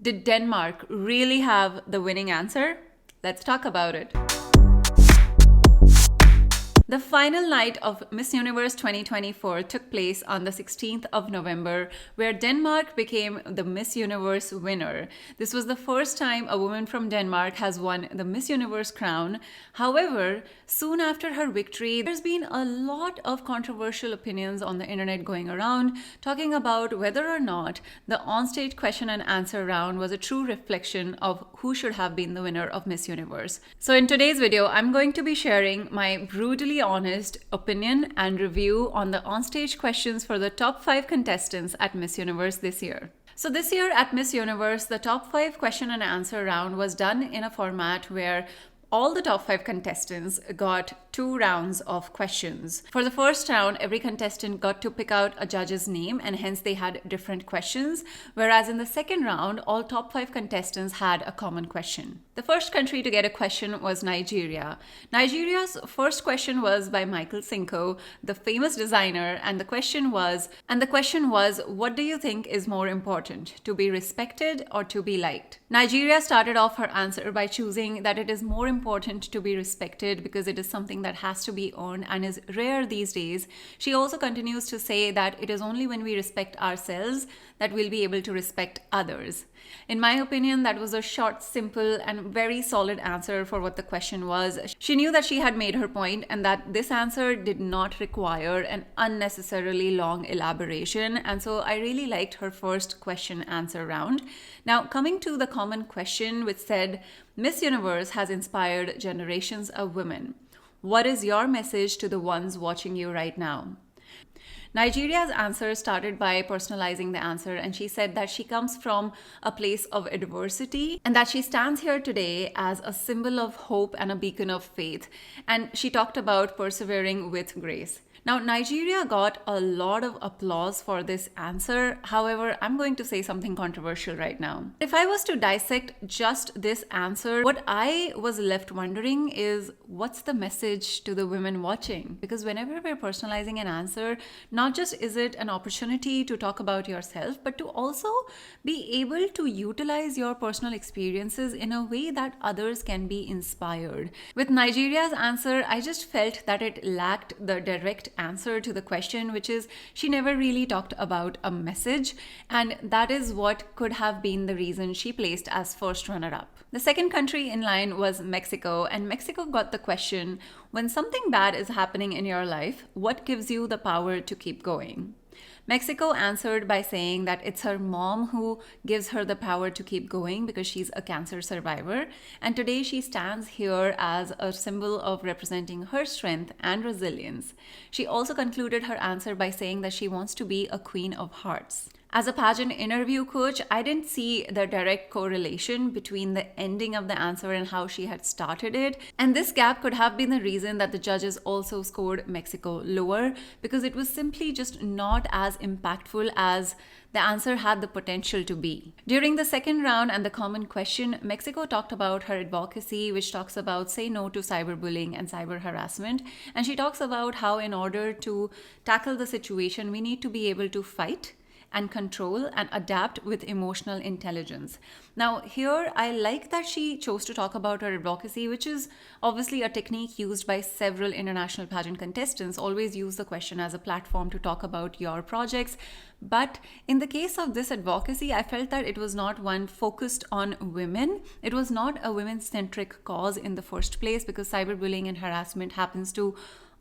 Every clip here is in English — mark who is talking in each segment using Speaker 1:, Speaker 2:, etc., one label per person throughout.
Speaker 1: Did Denmark really have the winning answer? Let's talk about it. The final night of Miss Universe 2024 took place on the 16th of November, where Denmark became the Miss Universe winner. This was the first time a woman from Denmark has won the Miss Universe crown. However, soon after her victory, there's been a lot of controversial opinions on the internet going around, talking about whether or not the onstage question and answer round was a true reflection of who should have been the winner of Miss Universe. So in today's video, I'm going to be sharing my brutally honest opinion and review on the onstage questions for the top 5 contestants at Miss Universe this year. So this year at Miss Universe, the top 5 question and answer round was done in a format where all the top 5 contestants got 2 rounds of questions. For the first round, every contestant got to pick out a judge's name and hence they had different questions. Whereas in the second round, all top 5 contestants had a common question. The first country to get a question was Nigeria. Nigeria's first question was by Michael Cinco, the famous designer, and the question was, what do you think is more important, to be respected or to be liked? Nigeria started off her answer by choosing that it is more important to be respected because it is something that has to be earned and is rare these days. She also continues to say that it is only when we respect ourselves that we'll be able to respect others. In my opinion, that was a short, simple, and very solid answer for what the question was. She knew that she had made her point and that this answer did not require an unnecessarily long elaboration, and so I really liked her first question answer round. Now, coming to the common question, which said, Miss Universe has inspired generations of women. What is your message to the ones watching you right now? Nigeria's answer started by personalizing the answer, and she said that she comes from a place of adversity and that she stands here today as a symbol of hope and a beacon of faith. And she talked about persevering with grace. Now, Nigeria got a lot of applause for this answer. However, I'm going to say something controversial right now. If I was to dissect just this answer, what I was left wondering is, what's the message to the women watching? Because whenever we're personalizing an answer, not just is it an opportunity to talk about yourself, but to also be able to utilize your personal experiences in a way that others can be inspired. With Nigeria's answer, I just felt that it lacked the direct answer to the question, which is she never really talked about a message, and that is what could have been the reason she placed as first runner-up. The second country in line was Mexico, and Mexico got the question, when something bad is happening in your life, what gives you the power to keep going? Mexico answered by saying that it's her mom who gives her the power to keep going because she's a cancer survivor. And today she stands here as a symbol of representing her strength and resilience. She also concluded her answer by saying that she wants to be a queen of hearts. As a pageant interview coach, I didn't see the direct correlation between the ending of the answer and how she had started it. And this gap could have been the reason that the judges also scored Mexico lower, because it was simply just not as impactful as the answer had the potential to be. During the second round and the common question, Mexico talked about her advocacy, which talks about say no to cyberbullying and cyber harassment. And she talks about how in order to tackle the situation, we need to be able to fight and control and adapt with emotional intelligence. Now, here I like that she chose to talk about her advocacy, which is obviously a technique used by several international pageant contestants. Always use the question as a platform to talk about your projects. But in the case of this advocacy, I felt that it was not one focused on women. It was not a women-centric cause in the first place, because cyberbullying and harassment happens to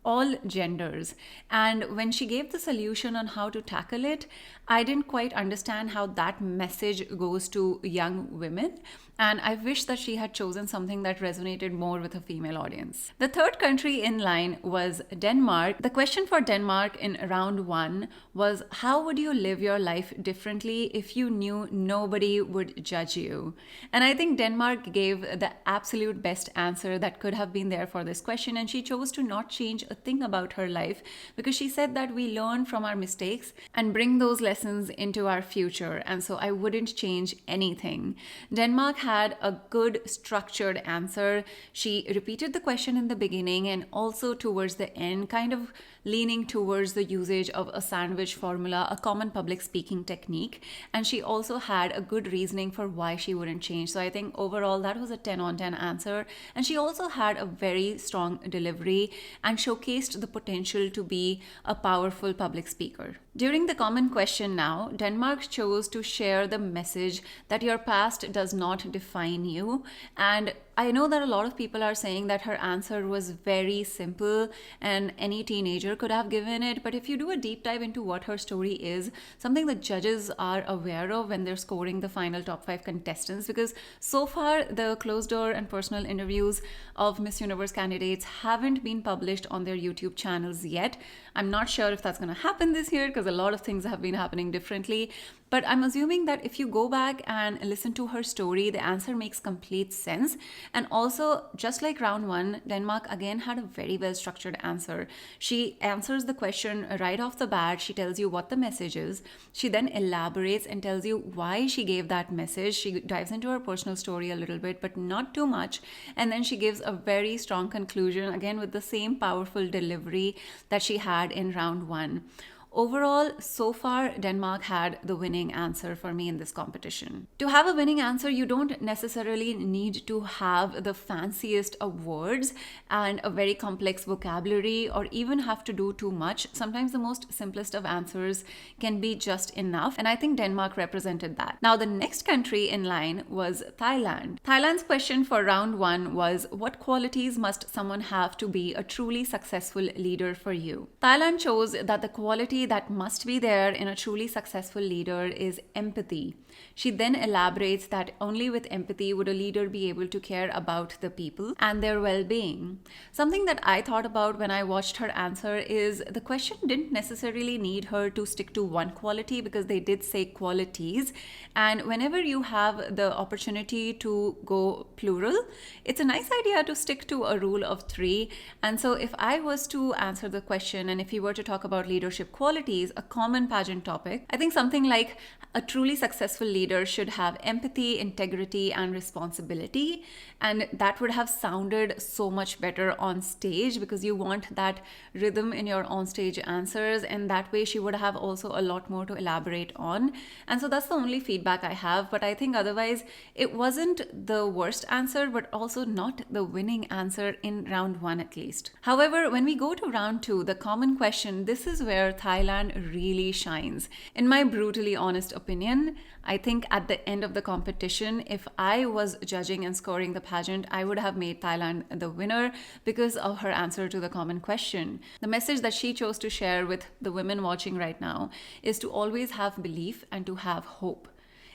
Speaker 1: all genders. And when she gave the solution on how to tackle it, I didn't quite understand how that message goes to young women. And I wish that she had chosen something that resonated more with a female audience. The third country in line was Denmark. The question for Denmark in round 1 was, how would you live your life differently if you knew nobody would judge you? And I think Denmark gave the absolute best answer that could have been there for this question, and she chose to not change a thing about her life, because she said that we learn from our mistakes and bring those lessons into our future. And so I wouldn't change anything. Denmark had a good structured answer. She repeated the question in the beginning and also towards the end, kind of leaning towards the usage of a sandwich formula, a common public speaking technique. And she also had a good reasoning for why she wouldn't change. So I think overall that was a 10 on 10 answer. And she also had a very strong delivery and showcased the potential to be a powerful public speaker. During the common question now, Denmark chose to share the message that your past does not define you. And I know that a lot of people are saying that her answer was very simple and any teenager could have given it. But if you do a deep dive into what her story is, something that judges are aware of when they're scoring the final top 5 contestants, because so far the closed door and personal interviews of Miss Universe candidates haven't been published on their YouTube channels yet. I'm not sure if that's going to happen this year because a lot of things have been happening differently. But I'm assuming that if you go back and listen to her story, the answer makes complete sense. And also, just like round 1, Denmark again had a very well structured answer. She answers the question right off the bat. She tells you what the message is. She then elaborates and tells you why she gave that message. She dives into her personal story a little bit, but not too much. And then she gives a very strong conclusion, again with the same powerful delivery that she had in round 1. Overall, so far, Denmark had the winning answer for me in this competition. To have a winning answer, you don't necessarily need to have the fanciest of words and a very complex vocabulary or even have to do too much. Sometimes the most simplest of answers can be just enough, and I think Denmark represented that. Now, the next country in line was Thailand. Thailand's question for round 1 was, what qualities must someone have to be a truly successful leader for you? Thailand chose that the quality that must be there in a truly successful leader is empathy. She then elaborates that only with empathy would a leader be able to care about the people and their well-being. Something that I thought about when I watched her answer is the question didn't necessarily need her to stick to one quality, because they did say qualities. And whenever you have the opportunity to go plural, it's a nice idea to stick to a rule of 3. And so if I was to answer the question and if you were to talk about leadership qualities, a common pageant topic, I think something like a truly successful leader should have empathy, integrity, and responsibility. And that would have sounded so much better on stage, because you want that rhythm in your on-stage answers. And that way she would have also a lot more to elaborate on. And so that's the only feedback I have. But I think otherwise it wasn't the worst answer, but also not the winning answer in round 1 at least. However, when we go to round 2, the common question, this is where Thailand really shines. In my brutally honest opinion, I think at the end of the competition, if I was judging and scoring the pageant, I would have made Thailand the winner because of her answer to the common question. The message that she chose to share with the women watching right now is to always have belief and to have hope.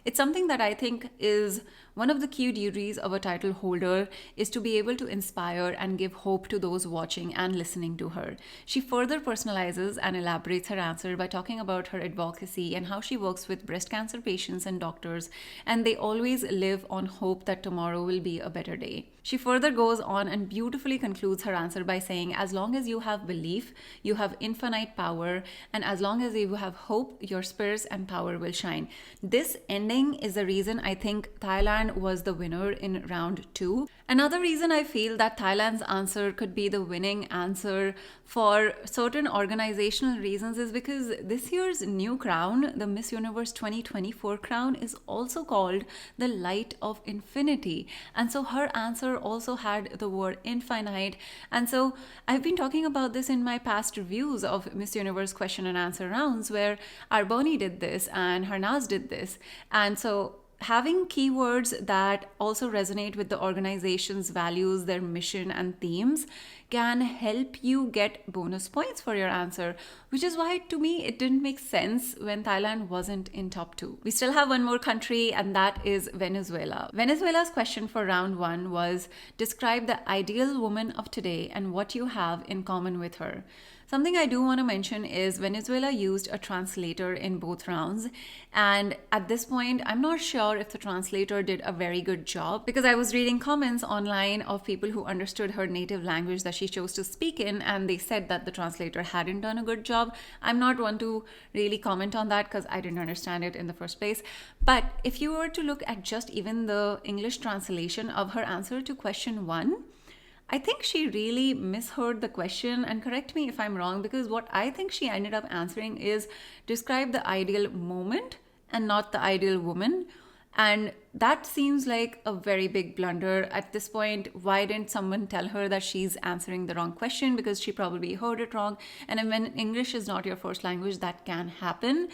Speaker 1: It's something that I think is one of the key duties of a title holder, is to be able to inspire and give hope to those watching and listening to her. She further personalizes and elaborates her answer by talking about her advocacy and how she works with breast cancer patients and doctors, and they always live on hope that tomorrow will be a better day. She further goes on and beautifully concludes her answer by saying, as long as you have belief, you have infinite power, and as long as you have hope, your spirits and power will shine. This ending is the reason I think Thailand was the winner in round 2. Another reason I feel that Thailand's answer could be the winning answer for certain organizational reasons is because this year's new crown, the Miss Universe 2024 crown, is also called the Light of Infinity. And so her answer also had the word infinite. And so I've been talking about this in my past reviews of Miss Universe question and answer rounds, where Arboni did this and Harnaz did this. And so having keywords that also resonate with the organization's values, their mission and themes can help you get bonus points for your answer, which is why to me it didn't make sense when Thailand wasn't in top 2. We still have one more country, and that is Venezuela. Venezuela's question for round 1 was, describe the ideal woman of today and what you have in common with her. Something I do want to mention is Venezuela used a translator in both rounds. And at this point, I'm not sure if the translator did a very good job, because I was reading comments online of people who understood her native language that she chose to speak in, and they said that the translator hadn't done a good job. I'm not one to really comment on that because I didn't understand it in the first place. But if you were to look at just even the English translation of her answer to question 1, I think she really misheard the question, and correct me if I'm wrong, because what I think she ended up answering is describe the ideal moment and not the ideal woman. And that seems like a very big blunder. At this point, why didn't someone tell her that she's answering the wrong question? Because she probably heard it wrong. And when English is not your first language, that can happen.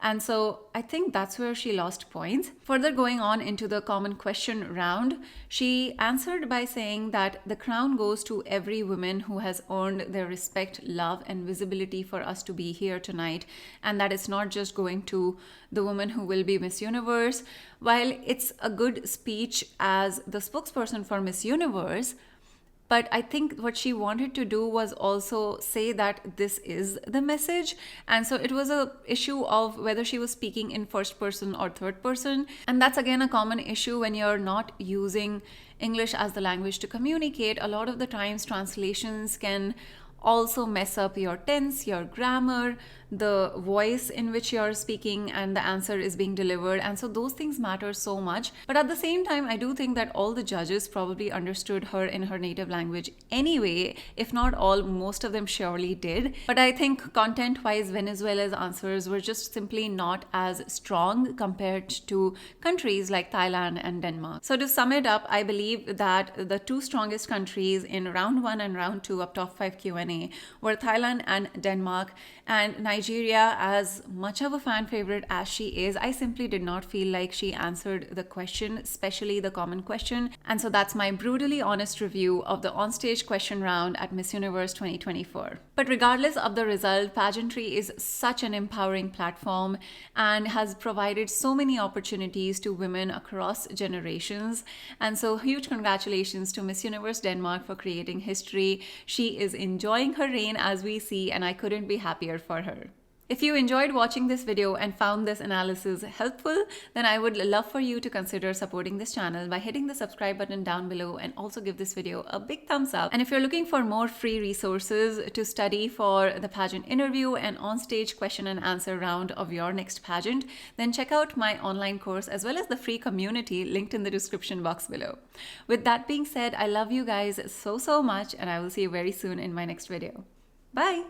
Speaker 1: And so I think that's where she lost points. Further going on into the common question round, she answered by saying that the crown goes to every woman who has earned their respect, love, and visibility for us to be here tonight, and that it's not just going to the woman who will be Miss Universe. While it's a good speech as the spokesperson for Miss Universe, but I think what she wanted to do was also say that this is the message. And so it was an issue of whether she was speaking in first person or third person. And that's again a common issue when you're not using English as the language to communicate. A lot of the times translations can also mess up your tense, your grammar, the voice in which you're speaking and the answer is being delivered. And so those things matter so much. But at the same time, I do think that all the judges probably understood her in her native language anyway. If not all, most of them surely did. But I think content-wise, Venezuela's answers were just simply not as strong compared to countries like Thailand and Denmark. So to sum it up, I believe that the two strongest countries in round 1 and round 2 of top 5 Q&A were Thailand and Denmark. And Nigeria, as much of a fan favorite as she is, I simply did not feel like she answered the question, especially the common question. And so that's my brutally honest review of the onstage question round at Miss Universe 2024. But regardless of the result, pageantry is such an empowering platform and has provided so many opportunities to women across generations. And so huge congratulations to Miss Universe Denmark for creating history. She is enjoying her reign as we see, and I couldn't be happier for her. If you enjoyed watching this video and found this analysis helpful, then I would love for you to consider supporting this channel by hitting the subscribe button down below and also give this video a big thumbs up. And if you're looking for more free resources to study for the pageant interview and onstage question and answer round of your next pageant, then check out my online course as well as the free community linked in the description box below. With that being said, I love you guys so much, and I will see you very soon in my next video. Bye!